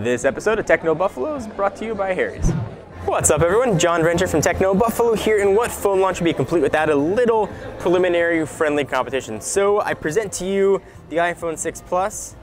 This episode of Techno Buffalo is brought to you by Harry's. What's up everyone, John Venture from Techno Buffalo here, and what phone launch would be complete without a little preliminary friendly competition. So I present to you the iPhone 6 Plus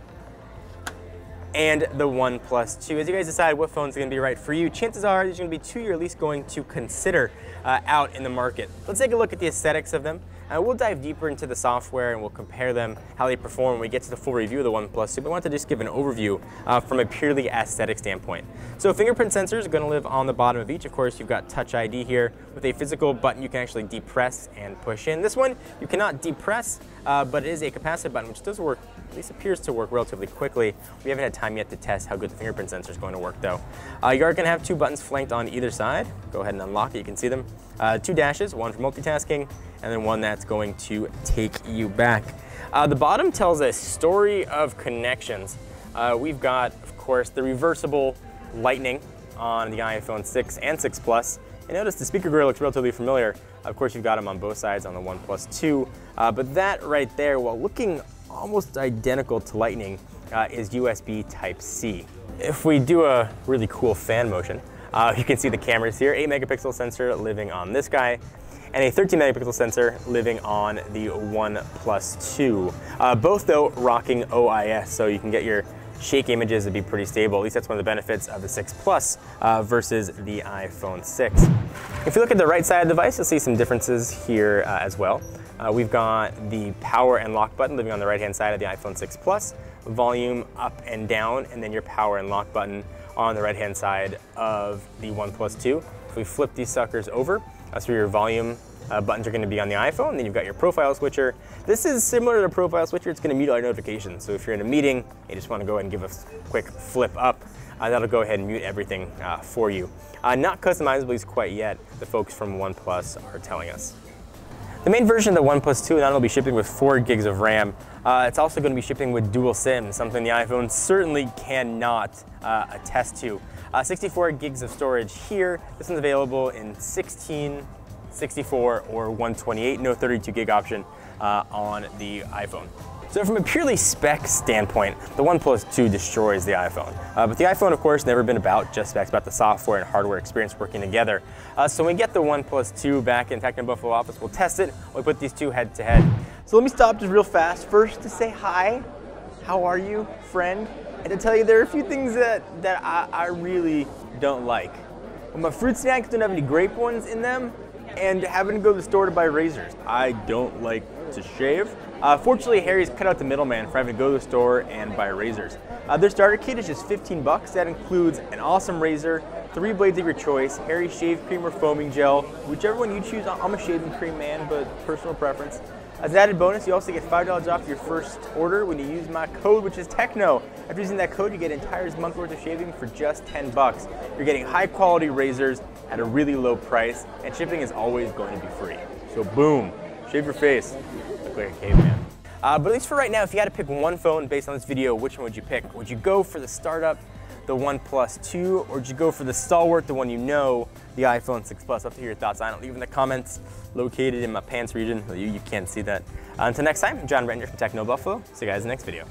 and the OnePlus 2. As you guys decide what phone is going to be right for you, chances are there's going to be two you're at least going to consider out in the market. Let's take a look at the aesthetics of them. We'll dive deeper into the software and we'll compare them, how they perform when we get to the full review of the OnePlus 2. But I want to just give an overview from a purely aesthetic standpoint. So fingerprint sensors are going to live on the bottom of each. Of course, you've got Touch ID here with a physical button you can actually depress and push in. This one you cannot depress, but it is a capacitive button, which does work, at least appears to work relatively quickly. We haven't had time yet to test how good the fingerprint sensor is going to work though. You are going to have two buttons flanked on either side. Go ahead and unlock it, you can see them. Two dashes, one for multitasking, and then one that's going to take you back. The bottom tells a story of connections. We've got, of course, the reversible lightning on the iPhone 6 and 6 Plus. And notice the speaker grill looks relatively familiar. Of course, you've got them on both sides on the OnePlus 2. But that right there, while looking almost identical to lightning, is USB Type-C. If we do a really cool fan motion, you can see the cameras here, 8 megapixel sensor living on this guy, and a 13 megapixel sensor living on the OnePlus 2. Both though rocking OIS, so you can get your shake images to be pretty stable. At least that's one of the benefits of the 6 Plus versus the iPhone 6. If you look at the right side of the device, you'll see some differences here as well. We've got the power and lock button living on the right hand side of the iPhone 6 Plus, volume up and down, and then your power and lock button on the right hand side of the OnePlus 2. If we flip these suckers over, that's where your volume buttons are going to be on the iPhone. Then you've got your profile switcher. This is similar to the profile switcher. It's going to mute all your notifications. So if you're in a meeting, you just want to go ahead and give a quick flip up, that'll go ahead and mute everything for you. Not customizable quite yet, the folks from OnePlus are telling us. The main version of the OnePlus 2 not only will be shipping with 4 gigs of RAM, it's also going to be shipping with dual SIM, something the iPhone certainly cannot attest to. 64 gigs of storage here. This one's available in 16, 64, or 128, no 32 gig option on the iPhone. So from a purely spec standpoint, the OnePlus 2 destroys the iPhone. But the iPhone, of course, never been about just specs, about the software and hardware experience working together. So when we get the OnePlus 2 back in Techno Buffalo office, we'll test it. We'll put these two head to head. So let me stop just real fast. First to say hi, how are you, friend? And to tell you there are a few things that I really don't like. Well, my fruit snacks don't have any grape ones in them, and having to go to the store to buy razors. I don't like to shave. Fortunately, Harry's cut out the middleman for having to go to the store and buy razors. Their starter kit is just 15 bucks. That includes an awesome razor, 3 blades of your choice, Harry's shave cream or foaming gel, whichever one you choose. I'm a shaving cream man, but personal preference. As an added bonus, you also get $5 off your first order when you use my code, which is TECHNO. After using that code, you get an entire month worth of shaving for just 10 bucks. You're getting high quality razors at a really low price, and shipping is always going to be free. So boom, shave your face, look like a caveman. But at least for right now, if you had to pick one phone based on this video, which one would you pick? Would you go for the startup, the OnePlus 2, or would you go for the stalwart, the one you know, the iPhone 6 Plus? I'd love to hear your thoughts on it. Leave in the comments, located in my pants region. You can't see that. Until next time, I'm John Venture from Techno Buffalo. See you guys in the next video.